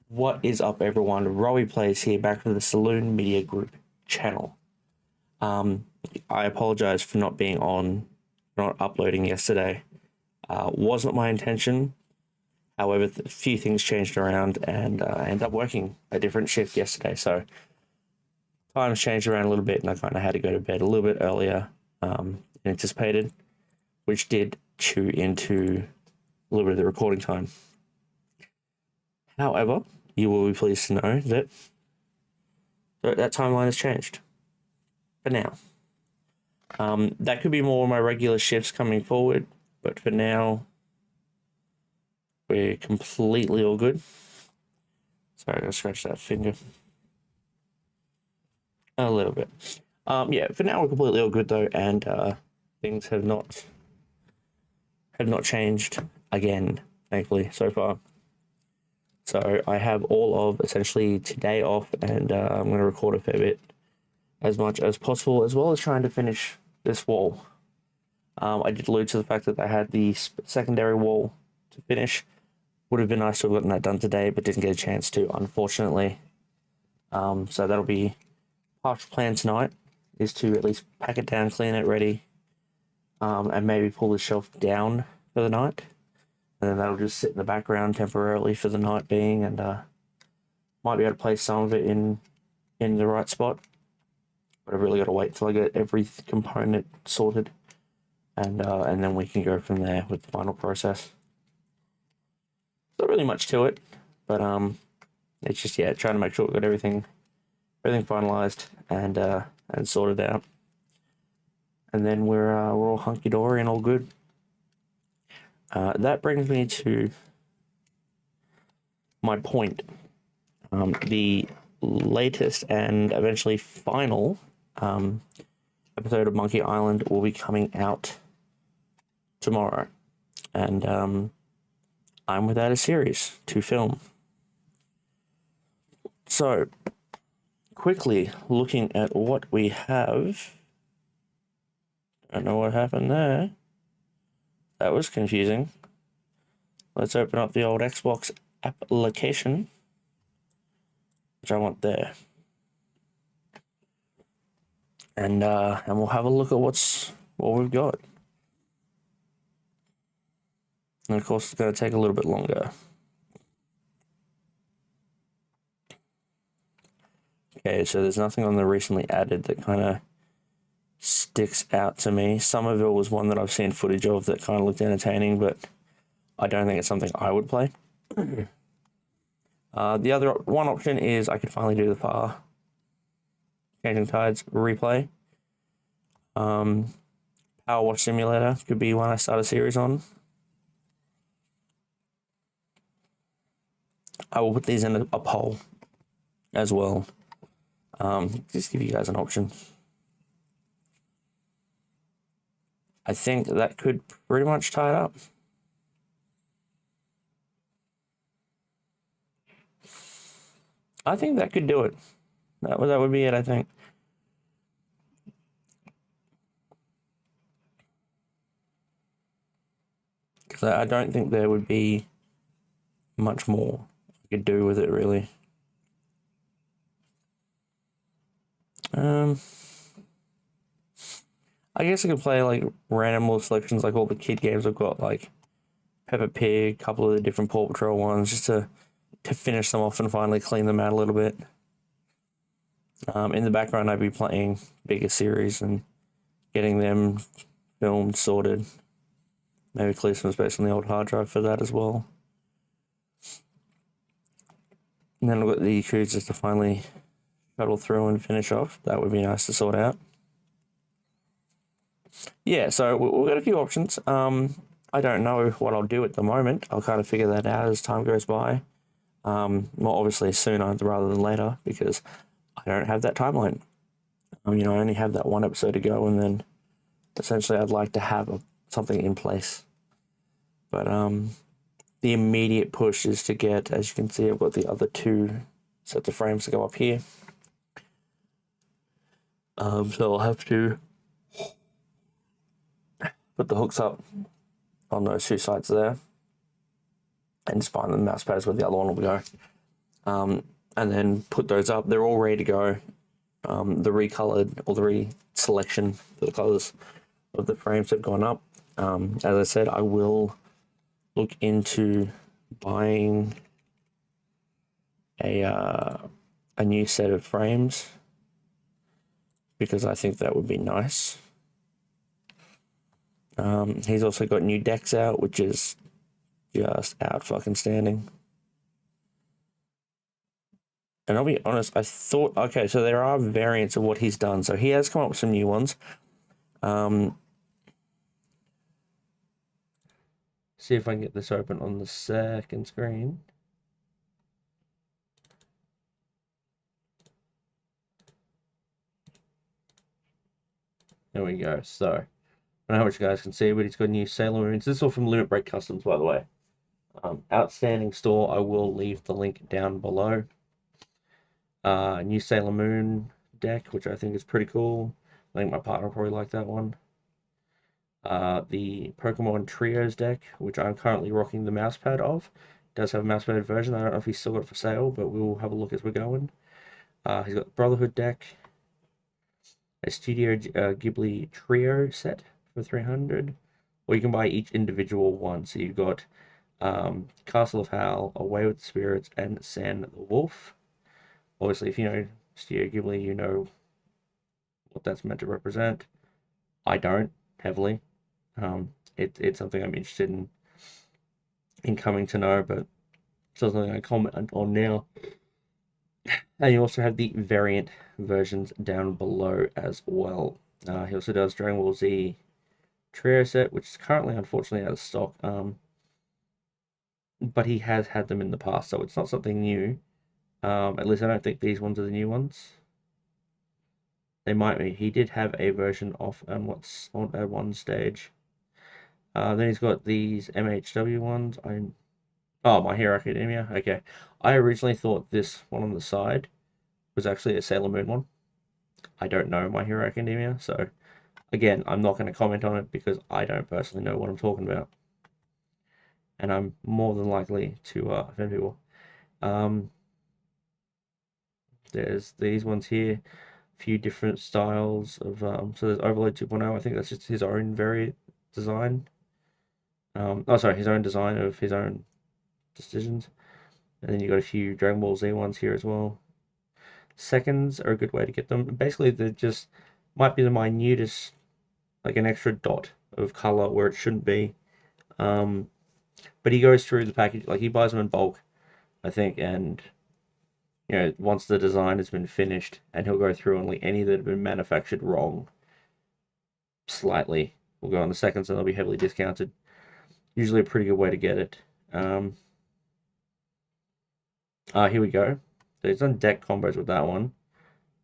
What is up, everyone? Rowie Plays here, back from the Saloon Media Group channel. I apologize for not uploading yesterday. Wasn't my intention. However, a few things changed around, and I ended up working a different shift yesterday. So times changed around a little bit, and I kind of had to go to bed a little bit earlier than anticipated, which did chew into a little bit of the recording time. However, you will be pleased to know that that timeline has changed for now. That could be more of my regular shifts coming forward, but for now, we're completely all good. Sorry, I gotta scratch that finger a little bit. Yeah, for now we're completely all good though, and things have not changed again, thankfully, so far. So I have all of essentially today off, and I'm going to record a fair bit, as much as possible, as well as trying to finish this wall. I did allude to the fact that I had the secondary wall to finish. Would have been nice to have gotten that done today, but didn't get a chance to, unfortunately. So that'll be partial plan tonight, is to at least pack it down, clean it ready, and maybe pull the shelf down for the night. And then that'll just sit in the background temporarily for the night being, and might be able to place some of it in the right spot. But I've really got to wait till I get every component sorted, and then we can go from there with the final process. Not really much to it, but it's just trying to make sure we've got everything finalized and sorted out, and then we're all hunky dory and all good. That brings me to my point. The latest and eventually final episode of Monkey Island will be coming out tomorrow, and I'm without a series to film. So, quickly looking at what we have. Don't know what happened there. That was confusing. Let's open up the old Xbox application, which I want there. And we'll have a look at what we've got. And of course, it's going to take a little bit longer. Okay, so there's nothing on the recently added that kind of sticks out to me. Somerville was one that I've seen footage of that kind of looked entertaining, but I don't think it's something I would play. The other one option is I could finally do the FAR Changing Tides replay. Power Wash Simulator could be one I start a series on. I will put these in a poll as well. Just give you guys an option. I think that could pretty much tie it up. I think that could do it. That would be it, I think. Because I don't think there would be much more I could do with it, really. I guess I could play like random little selections, like all the kid games I've got, like Peppa Pig, a couple of the different Paw Patrol ones, just to finish them off and finally clean them out a little bit. In the background, I'd be playing bigger series and getting them filmed, sorted. Maybe clear some space on the old hard drive for that as well. And then I've got the Yakuza to finally shuttle through and finish off. That would be nice to sort out. Yeah, so we've got a few options. I don't know what I'll do at the moment. I'll kind of figure that out as time goes by. Well, obviously sooner rather than later, because I don't have that timeline. I only have that one episode to go, and then essentially I'd like to have something in place. But the immediate push is to get, as you can see, I've got the other two sets of frames to go up here. So I'll have to put the hooks up on those two sides there, and just find the mouse pads where the other one will go. and then put those up. They're all ready to go. The recolored or the reselection for the colors of the frames have gone up. As I said, I will look into buying a new set of frames because I think that would be nice. He's also got new decks out, which is just out fucking standing. And I'll be honest, I thought, okay, so there are variants of what he's done. So he has come up with some new ones. See if I can get this open on the second screen. There we go. So, I don't know how much you guys can see, but he's got new Sailor Moons. This is all from Limit Break Customs, by the way. Outstanding store. I will leave the link down below. New Sailor Moon deck, which I think is pretty cool. I think my partner will probably like that one. The Pokemon Trios deck, which I'm currently rocking the mousepad of. It does have a mousepad version. I don't know if he's still got it for sale, but we'll have a look as we're going. He's got the Brotherhood deck, a Studio Ghibli Trio set for 300, or you can buy each individual one. So you've got Castle of Howl, Away with the Spirits, and San the Wolf. Obviously, if you know Studio Ghibli, you know what that's meant to represent. I don't heavily. It's something I'm interested in coming to know, but it's not something I comment on now. And you also have the variant versions down below as well. He also does Dragon Ball Z Trio set, which is currently unfortunately out of stock. But he has had them in the past, so it's not something new. At least I don't think these ones are the new ones. They might be. He did have a version off what's on at one stage. Then he's got these MHW ones. Oh, My Hero Academia. Okay. I originally thought this one on the side was actually a Sailor Moon one. I don't know My Hero Academia, so again, I'm not going to comment on it because I don't personally know what I'm talking about. And I'm more than likely to offend people. There's these ones here, a few different styles of so there's Overload 2.0. I think that's just his own variant design. His own design of his own decisions. And then you got a few Dragon Ball Z ones here as well. Seconds are a good way to get them. Basically, they're just might be the minutest, like an extra dot of color where it shouldn't be. But he goes through the package, like he buys them in bulk, I think, and once the design has been finished, and he'll go through only any that have been manufactured wrong slightly will go on the seconds, and they'll be heavily discounted. Usually a pretty good way to get it. Here we go. So he's done deck combos with that one.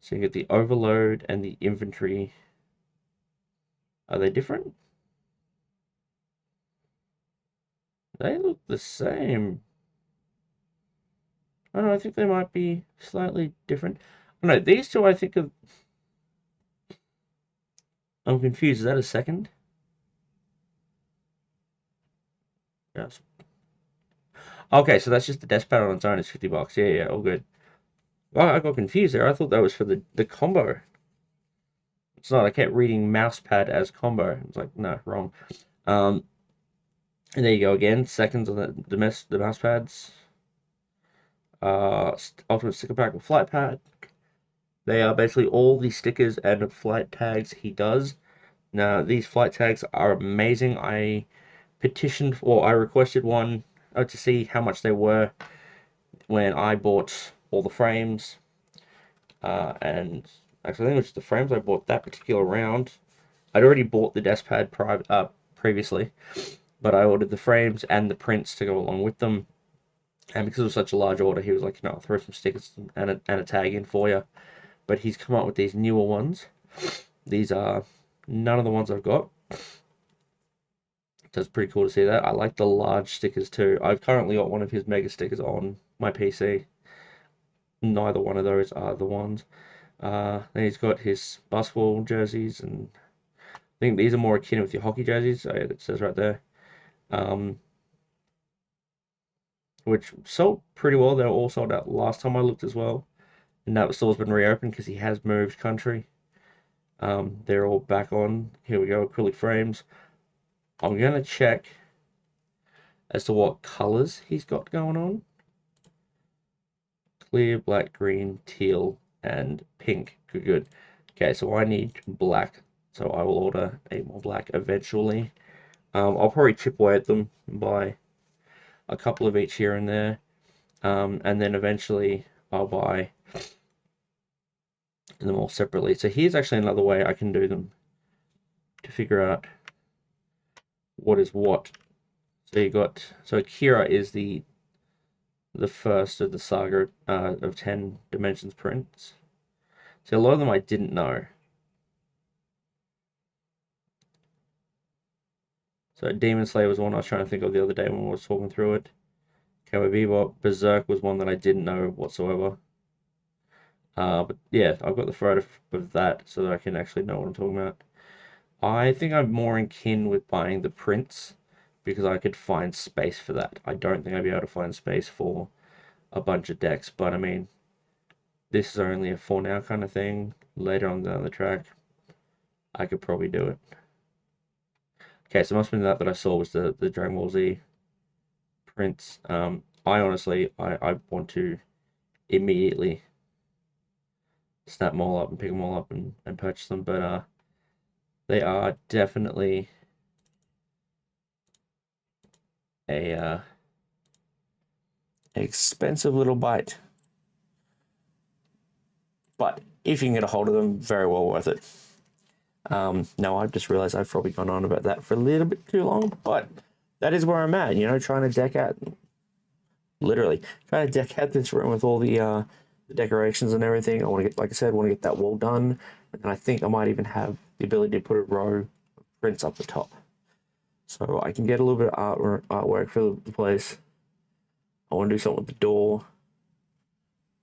So you get the Overload and the Infantry. Are they different? They look the same. I don't know, I think they might be slightly different. No, these two I think of. I'm confused. Is that a second? Yes. Okay, so that's just the desk pad on its own. It's $50. Yeah, all good. Oh, I got confused there. I thought that was for the combo. It's not. I kept reading mousepad as combo. It's like, no, wrong. And there you go again. Seconds on the mouse pads. Ultimate sticker pack with flight pad. They are basically all the stickers and flight tags he does. Now these flight tags are amazing. I requested one to see how much they were when I bought all the frames. And actually, I think it was the frames I bought that particular round. I'd already bought the desk pad previously, but I ordered the frames and the prints to go along with them. And because it was such a large order, he was like, I'll throw some stickers and a tag in for you. But he's come up with these newer ones. These are none of the ones I've got. So it's pretty cool to see that. I like the large stickers too. I've currently got one of his mega stickers on my PC. Neither one of those are the ones. Then he's got his basketball jerseys, and I think these are more akin with your hockey jerseys. So it says right there. which sold pretty well. They were all sold out last time I looked as well. And that store's been reopened because he has moved country. They're all back on. Here we go, acrylic frames. I'm going to check as to what colors he's got going on. Clear, black, green, teal, and pink. Good, good. Okay, so I need black. So I will order 8 more black eventually. I'll probably chip away at them and buy a couple of each here and there. And then eventually I'll buy them all separately. So here's actually another way I can do them to figure out what is what. So Akira is the first of the saga of 10 Dimensions prints. So a lot of them I didn't know. So Demon Slayer was one I was trying to think of the other day when I was talking through it. Cowboy Bebop. Berserk was one that I didn't know whatsoever. But yeah, I've got the photo of that so that I can actually know what I'm talking about. I think I'm more in kin with buying the prints because I could find space for that. I don't think I'd be able to find space for a bunch of decks, but I mean, this is only a for now kind of thing. Later on down the track, I could probably do it. Okay, so it must have been that I saw was the Dragon Ball Z prints. I honestly, I want to immediately snap them all up and pick them all up and purchase them, but they are definitely a expensive little bite. But if you can get a hold of them, very well worth it. Now I've just realized I've probably gone on about that for a little bit too long, but that is where I'm at, trying to deck out, literally, trying to deck out this room with all the decorations and everything. I want to get, like I said, want to get that wall done, and I think I might even have the ability to put a row of prints up the top. So I can get a little bit of artwork for the place. I want to do something with the door.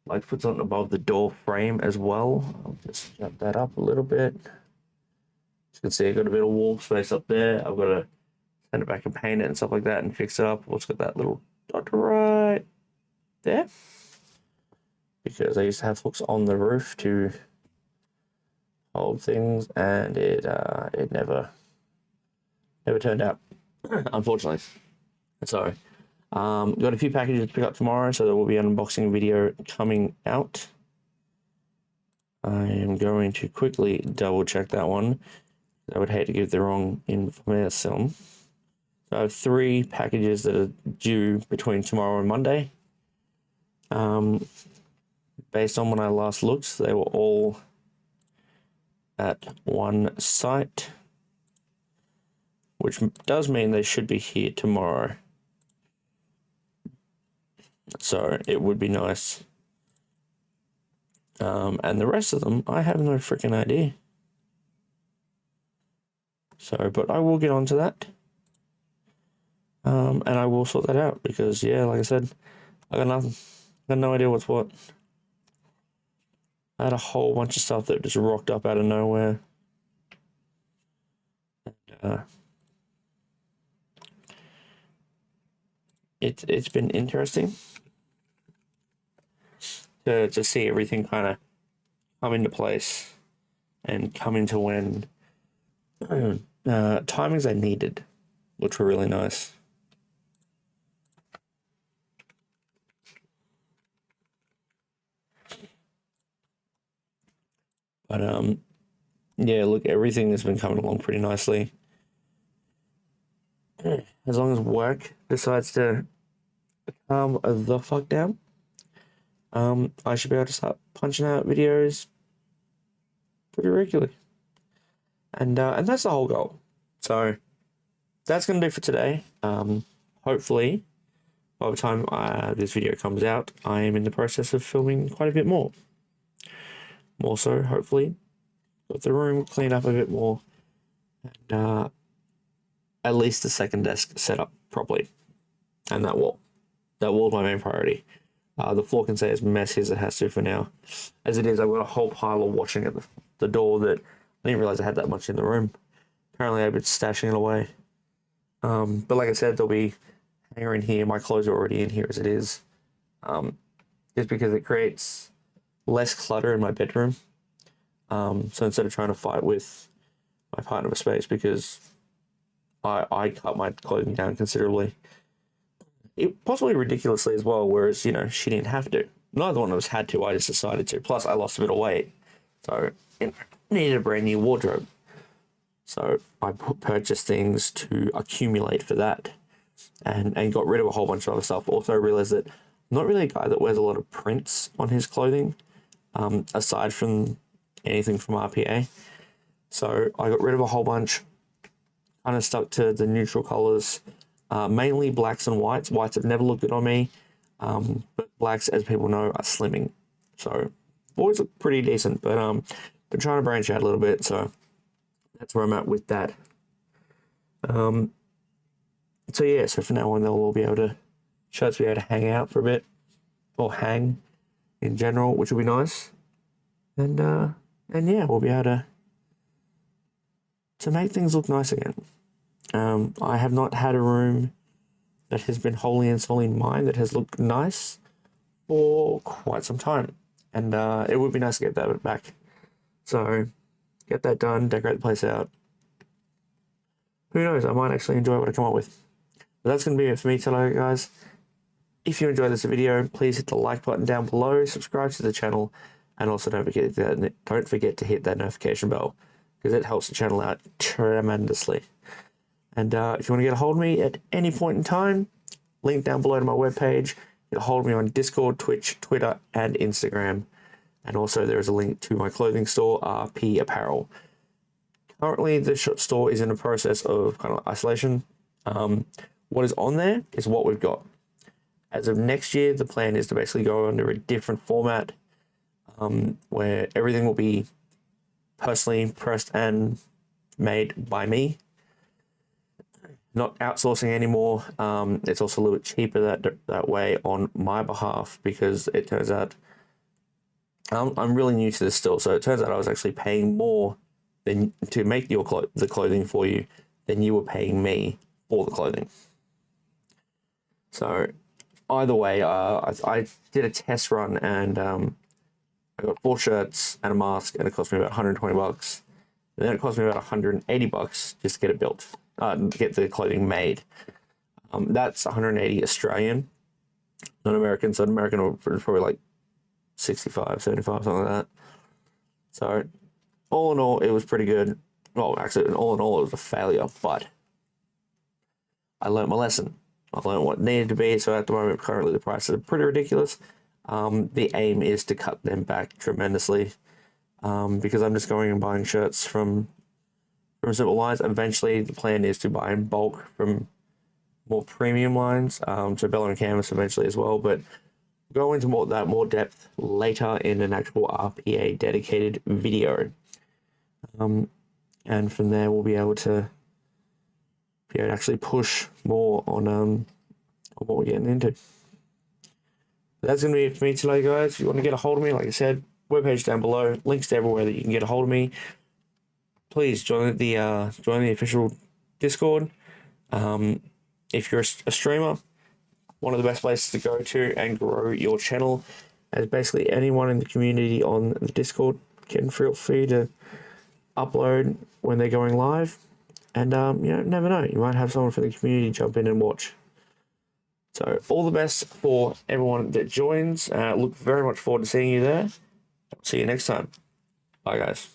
I'd like to put something above the door frame as well. I'll just jump that up a little bit. As you can see, I've got a bit of wall space up there. I've got to send it back and paint it and stuff like that and fix it up. What's got that little dot right there? Because I used to have hooks on the roof to hold things, and it never turned out, unfortunately. So, got a few packages to pick up tomorrow, so there will be an unboxing video coming out. I am going to quickly double check that one. I would hate to give the wrong information. So I have 3 packages that are due between tomorrow and Monday. Based on when I last looked, they were all at one site, which does mean they should be here tomorrow. So it would be nice. And the rest of them, I have no freaking idea. So, but I will get onto that. And I will sort that out because, yeah, like I said, I got nothing. I got no idea what's what. I had a whole bunch of stuff that just rocked up out of nowhere. And, it's been interesting to see everything kind of come into place and come into when timings I needed, which were really nice. But yeah, look, everything has been coming along pretty nicely. As long as work decides to calm the fuck down, I should be able to start punching out videos pretty regularly. And that's the whole goal. So that's going to do for today. Hopefully, by the time this video comes out, I am in the process of filming quite a bit more. More so, hopefully, got the room cleaned up a bit more, and at least the second desk set up properly, and that wall. That wall's my main priority. The floor can stay as messy as it has to for now. As it is, I've got a whole pile of washing at the door that I didn't realize I had that much in the room. Apparently, I've been stashing it away. But like I said, there'll be hanger in here. My clothes are already in here as it is. Just because it creates less clutter in my bedroom. So instead of trying to fight with my partner for space, because I cut my clothing down considerably. It possibly ridiculously as well, whereas, she didn't have to. Neither one of us had to, I just decided to. Plus, I lost a bit of weight. So, needed a brand new wardrobe. So, I purchased things to accumulate for that and got rid of a whole bunch of other stuff. Also, realized that I'm not really a guy that wears a lot of prints on his clothing, aside from anything from RPA. So, I got rid of a whole bunch, kind of stuck to the neutral colors, mainly blacks and whites. Whites have never looked good on me, but blacks, as people know, are slimming. So, always look pretty decent, but been trying to branch out a little bit, so that's where I'm at with that. So yeah, so from now on, they'll all be able to, shirts be able to hang out for a bit, or hang in general, which will be nice. And yeah, we'll be able to make things look nice again. I have not had a room that has been wholly and solely mine that has looked nice for quite some time. And it would be nice to get that back. So, get that done, decorate the place out. Who knows, I might actually enjoy what I come up with. But that's going to be it for me today, guys. If you enjoyed this video, please hit the like button down below, subscribe to the channel, and also don't forget to hit that notification bell, because it helps the channel out tremendously. And if you want to get a hold of me at any point in time, link down below to my webpage. Get a hold of me on Discord, Twitch, Twitter, and Instagram. And also there is a link to my clothing store, RP Apparel. Currently, the store is in a process of kind of isolation. What is on there is what we've got. As of next year, the plan is to basically go under a different format, where everything will be personally pressed and made by me. Not outsourcing anymore. It's also a little bit cheaper that way on my behalf, because it turns out I'm really new to this still. So it turns out I was actually paying more than to make the clothing for you than you were paying me for the clothing. So either way, I did a test run, and I got 4 shirts and a mask, and it cost me about $120. And then it cost me about $180 just to get it built, get the clothing made. That's 180 Australian, not American. So American was probably like 65, 75, something like that. So all in all, it was pretty good. Well, actually, all in all, it was a failure, but I learned my lesson. I learned what needed to be. So at the moment, currently the prices are pretty ridiculous. The aim is to cut them back tremendously, because I'm just going and buying shirts from simple lines. Eventually, the plan is to buy in bulk from more premium lines, so Bella and Canvas eventually as well, but go into more depth later in an actual RPA dedicated video. And from there, we'll be able to actually push more on what we're getting into. That's going to be it for me today, guys. If you want to get a hold of me, like I said, webpage down below, links to everywhere that you can get a hold of me. Please join the official Discord. If you're a streamer, one of the best places to go to and grow your channel, as basically anyone in the community on the Discord can feel free to upload when they're going live. And never know, you might have someone from the community jump in and watch. So all the best for everyone that joins. Look very much forward to seeing you there. See you next time. Bye, guys.